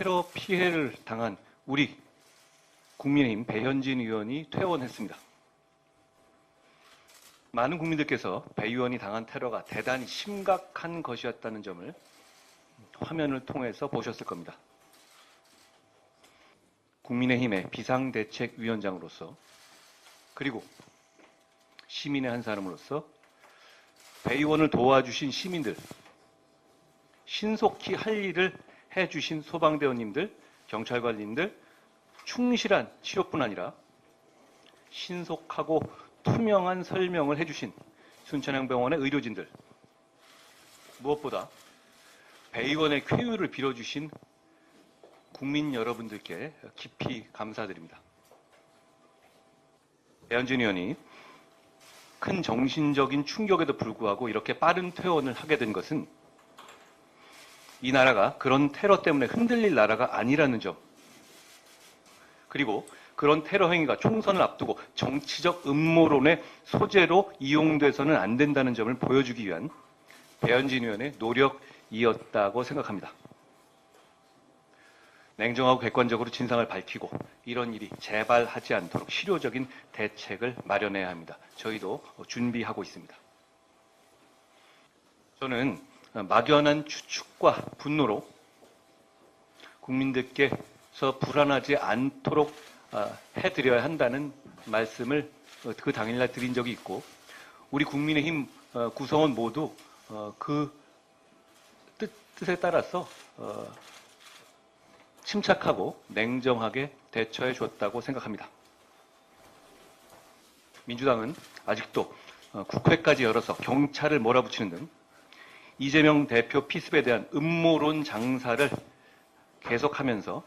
테러 피해를 당한 우리 국민의힘 배현진 의원이 퇴원했습니다. 많은 국민들께서 배 의원이 당한 테러가 대단히 심각한 것이었다는 점을 화면을 통해서 보셨을 겁니다. 국민의힘의 비상대책위원장으로서 그리고 시민의 한 사람으로서 배 의원을 도와주신 시민들, 신속히 할 일을 해주신 소방대원님들, 경찰관님들, 충실한 치료뿐 아니라 신속하고 투명한 설명을 해주신 순천향병원의 의료진들, 무엇보다 배 의원의 쾌유를 빌어주신 국민 여러분들께 깊이 감사드립니다. 배현진 의원이 큰 정신적인 충격에도 불구하고 이렇게 빠른 퇴원을 하게 된 것은 이 나라가 그런 테러 때문에 흔들릴 나라가 아니라는 점, 그리고 그런 테러 행위가 총선을 앞두고 정치적 음모론의 소재로 이용돼서는 안 된다는 점을 보여주기 위한 배현진 의원의 노력이었다고 생각합니다. 냉정하고 객관적으로 진상을 밝히고 이런 일이 재발하지 않도록 실효적인 대책을 마련해야 합니다. 저희도 준비하고 있습니다. 저는 막연한 추측과 분노로 국민들께서 불안하지 않도록 해드려야 한다는 말씀을 그 당일날 드린 적이 있고, 우리 국민의힘 구성원 모두 그 뜻에 따라서 침착하고 냉정하게 대처해 줬다고 생각합니다. 민주당은 아직도 국회까지 열어서 경찰을 몰아붙이는 등 이재명 대표 피습에 대한 음모론 장사를 계속하면서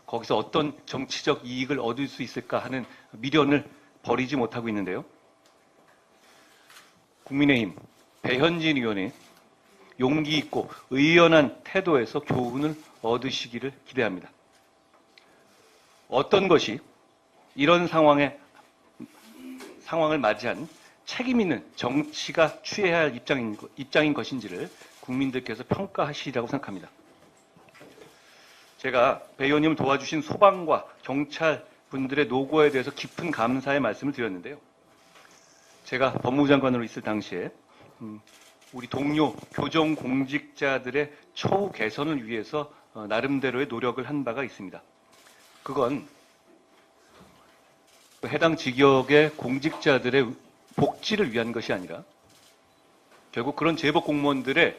거기서 어떤 정치적 이익을 얻을 수 있을까 하는 미련을 버리지 못하고 있는데요. 국민의힘 배현진 의원의 용기 있고 의연한 태도에서 교훈을 얻으시기를 기대합니다. 어떤 것이 이런 상황을 맞이한 책임 있는 정치가 취해야 할 입장인 것인지를 국민들께서 평가하시리라고 생각합니다. 제가 배 의원님을 도와주신 소방과 경찰 분들의 노고에 대해서 깊은 감사의 말씀을 드렸는데요. 제가 법무부 장관으로 있을 당시에 우리 동료 교정 공직자들의 처우 개선을 위해서 나름대로의 노력을 한 바가 있습니다. 그건 해당 직역의 공직자들의 복지를 위한 것이 아니라 결국 그런 제복 공무원들의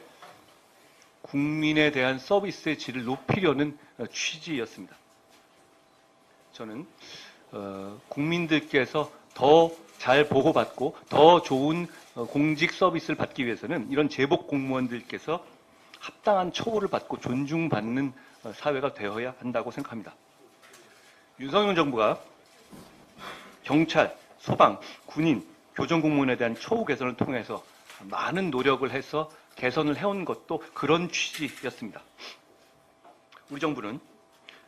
국민에 대한 서비스의 질을 높이려는 취지였습니다. 저는 국민들께서 더 잘 보호받고 더 좋은 공직 서비스를 받기 위해서는 이런 제복 공무원들께서 합당한 처우를 받고 존중받는 사회가 되어야 한다고 생각합니다. 윤석열 정부가 경찰, 소방, 군인, 교정공무원에 대한 처우 개선을 통해서 많은 노력을 해서 개선을 해온 것도 그런 취지였습니다. 우리 정부는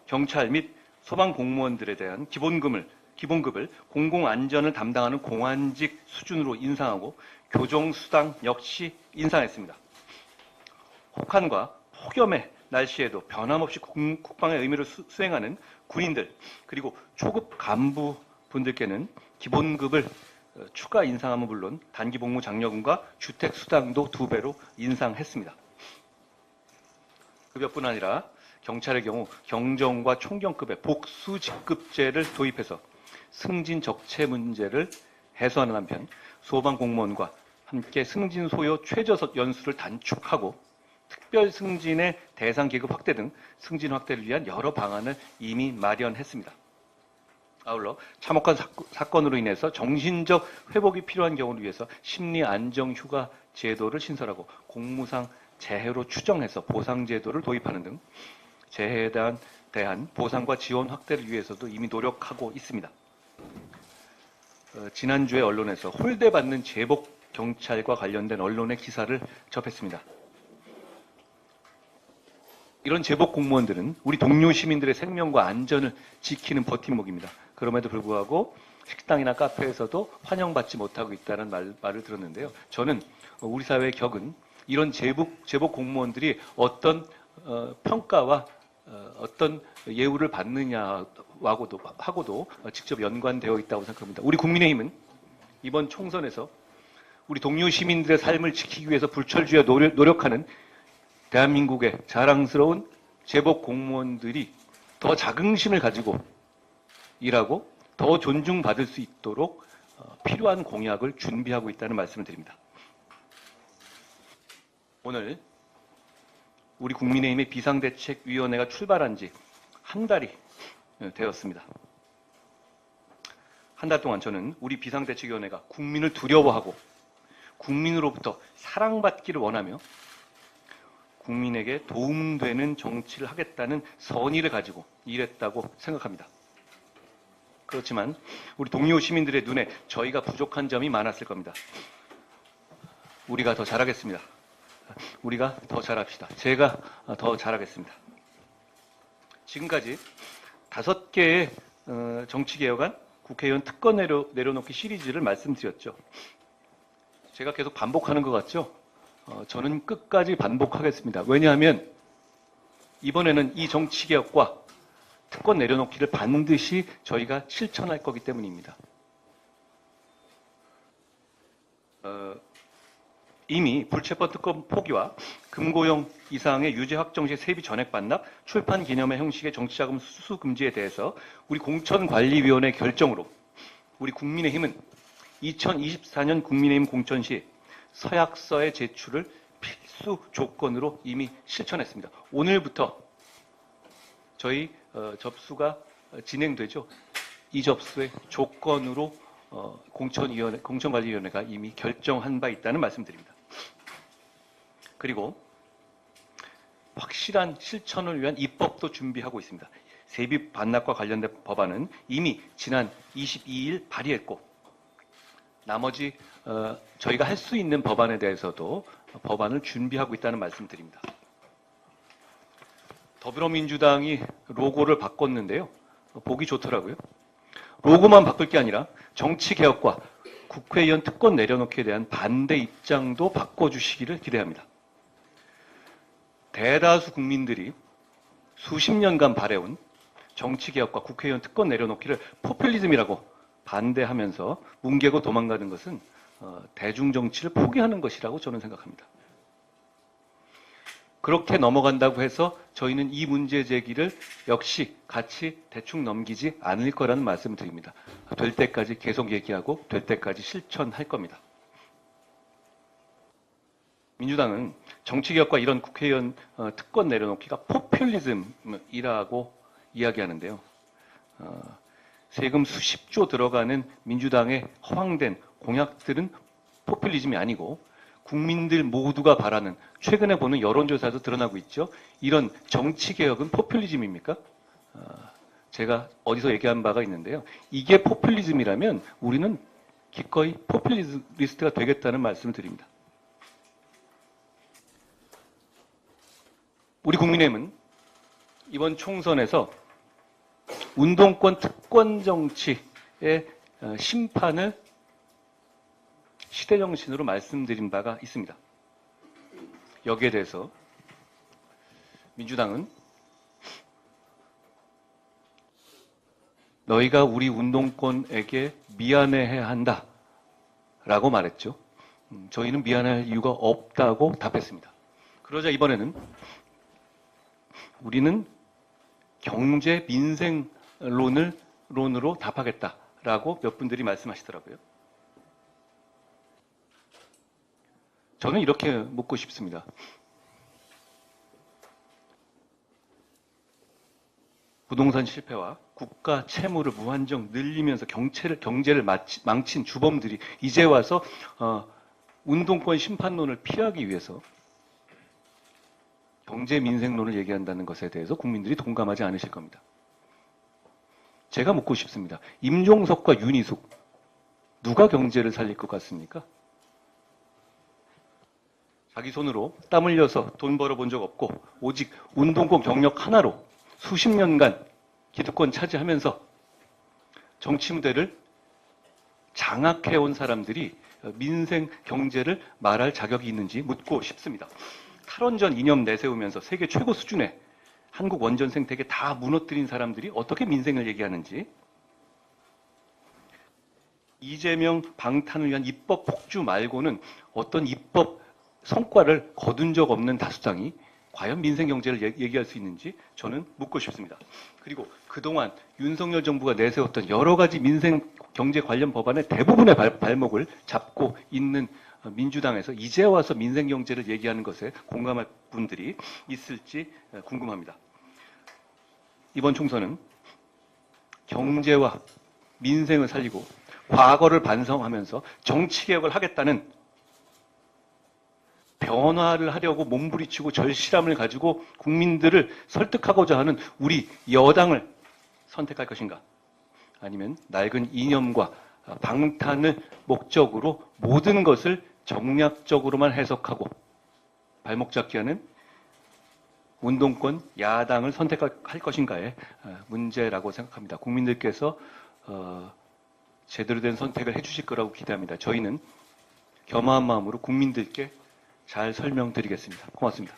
경찰 및 소방 공무원들에 대한 기본급을 공공안전을 담당하는 공안직 수준으로 인상하고 교정수당 역시 인상했습니다. 혹한과 폭염의 날씨에도 변함없이 국방의 의무를 수행하는 군인들 그리고 초급 간부분들께는 기본급을 추가 인상함은 물론 단기복무 장려금과 주택수당도 2배로 인상했습니다. 급여뿐 아니라 경찰의 경우 경정과 총경급의 복수직급제를 도입해서 승진 적체 문제를 해소하는 한편 소방공무원과 함께 승진 소요 최저 연수를 단축하고 특별 승진의 대상 계급 확대 등 승진 확대를 위한 여러 방안을 이미 마련했습니다. 아울러 참혹한 사건으로 인해서 정신적 회복이 필요한 경우를 위해서 심리안정휴가 제도를 신설하고 공무상 재해로 추정해서 보상제도를 도입하는 등 재해에 대한 보상과 지원 확대를 위해서도 이미 노력하고 있습니다. 지난주에 언론에서 홀대받는 제복 경찰과 관련된 언론의 기사를 접했습니다. 이런 제복 공무원들은 우리 동료 시민들의 생명과 안전을 지키는 버팀목입니다. 그럼에도 불구하고 식당이나 카페에서도 환영받지 못하고 있다는 말을 들었는데요. 저는 우리 사회의 격은 이런 제복 공무원들이 어떤 평가와 어떤 예우를 받느냐하고도 직접 연관되어 있다고 생각합니다. 우리 국민의힘은 이번 총선에서 우리 동료 시민들의 삶을 지키기 위해서 불철주야 노력하는 대한민국의 자랑스러운 제복 공무원들이 더 자긍심을 가지고 일하고 더 존중받을 수 있도록 필요한 공약을 준비하고 있다는 말씀을 드립니다. 오늘 우리 국민의힘의 비상대책위원회가 출발한 지 한 달이 되었습니다. 한 달 동안 저는 우리 비상대책위원회가 국민을 두려워하고 국민으로부터 사랑받기를 원하며 국민에게 도움되는 정치를 하겠다는 선의를 가지고 일했다고 생각합니다. 그렇지만 우리 동료 시민들의 눈에 저희가 부족한 점이 많았을 겁니다. 우리가 더 잘하겠습니다. 우리가 더 잘합시다. 제가 더 잘하겠습니다. 지금까지 5개의 정치개혁안 국회의원 특권 내려놓기 시리즈를 말씀드렸죠. 제가 계속 반복하는 것 같죠? 저는 끝까지 반복하겠습니다. 왜냐하면 이번에는 이 정치개혁과 특권 내려놓기를 반드시 저희가 실천할 거기 때문입니다. 이미 불체포 특권 포기와 금고형 이상의 유죄 확정 시 세비 전액 반납, 출판 기념회 형식의 정치자금 수수 금지에 대해서 우리 공천관리위원회 결정으로 우리 국민의힘은 2024년 국민의힘 공천 시 서약서의 제출을 필수 조건으로 이미 실천했습니다. 오늘부터 저희 접수가 진행되죠. 이 접수의 조건으로 공천관리위원회가 이미 결정한 바 있다는 말씀드립니다. 그리고 확실한 실천을 위한 입법도 준비하고 있습니다. 세비 반납과 관련된 법안은 이미 지난 22일 발의했고 나머지 저희가 할 수 있는 법안에 대해서도 법안을 준비하고 있다는 말씀드립니다. 더불어민주당이 로고를 바꿨는데요. 보기 좋더라고요. 로고만 바꿀 게 아니라 정치개혁과 국회의원 특권 내려놓기에 대한 반대 입장도 바꿔주시기를 기대합니다. 대다수 국민들이 수십 년간 바래온 정치개혁과 국회의원 특권 내려놓기를 포퓰리즘이라고 반대하면서 뭉개고 도망가는 것은 대중정치를 포기하는 것이라고 저는 생각합니다. 그렇게 넘어간다고 해서 저희는 이 문제 제기를 역시 같이 대충 넘기지 않을 거라는 말씀을 드립니다. 될 때까지 계속 얘기하고 될 때까지 실천할 겁니다. 민주당은 정치개혁과 이런 국회의원 특권 내려놓기가 포퓰리즘이라고 이야기하는데요. 세금 수십조 들어가는 민주당의 허황된 공약들은 포퓰리즘이 아니고 국민들 모두가 바라는 최근에 보는 여론조사도 드러나고 있죠. 이런 정치개혁은 포퓰리즘입니까? 제가 어디서 얘기한 바가 있는데요. 이게 포퓰리즘이라면 우리는 기꺼이 포퓰리스트가 되겠다는 말씀을 드립니다. 우리 국민의힘은 이번 총선에서 운동권 특권 정치의 심판을 시대정신으로 말씀드린 바가 있습니다. 여기에 대해서 민주당은 너희가 우리 운동권에게 미안해해야 한다라고 말했죠. 저희는 미안할 이유가 없다고 답했습니다. 그러자 이번에는 우리는 경제 민생론으로 답하겠다라고 몇 분들이 말씀하시더라고요. 저는 이렇게 묻고 싶습니다. 부동산 실패와 국가 채무를 무한정 늘리면서 경제를 망친 주범들이 이제 와서 운동권 심판론을 피하기 위해서 경제 민생론을 얘기한다는 것에 대해서 국민들이 동감하지 않으실 겁니다. 제가 묻고 싶습니다. 임종석과 윤희숙 누가 경제를 살릴 것 같습니까? 자기 손으로 땀 흘려서 돈 벌어본 적 없고 오직 운동권 경력 하나로 수십 년간 기득권 차지하면서 정치 무대를 장악해온 사람들이 민생 경제를 말할 자격이 있는지 묻고 싶습니다. 탈원전 이념 내세우면서 세계 최고 수준의 한국 원전 생태계 다 무너뜨린 사람들이 어떻게 민생을 얘기하는지, 이재명 방탄을 위한 입법 폭주 말고는 어떤 입법 성과를 거둔 적 없는 다수당이 과연 민생 경제를 얘기할 수 있는지 저는 묻고 싶습니다. 그리고 그동안 윤석열 정부가 내세웠던 여러 가지 민생 경제 관련 법안의 대부분의 발목을 잡고 있는 민주당에서 이제 와서 민생 경제를 얘기하는 것에 공감할 분들이 있을지 궁금합니다. 이번 총선은 경제와 민생을 살리고 과거를 반성하면서 정치개혁을 하겠다는 변화를 하려고 몸부리치고 절실함을 가지고 국민들을 설득하고자 하는 우리 여당을 선택할 것인가? 아니면 낡은 이념과 방탄을 목적으로 모든 것을 정략적으로만 해석하고 발목 잡기 하는 운동권 야당을 선택할 것인가의 문제라고 생각합니다. 국민들께서 제대로 된 선택을 해주실 거라고 기대합니다. 저희는 겸허한 마음으로 국민들께 잘 설명드리겠습니다. 고맙습니다.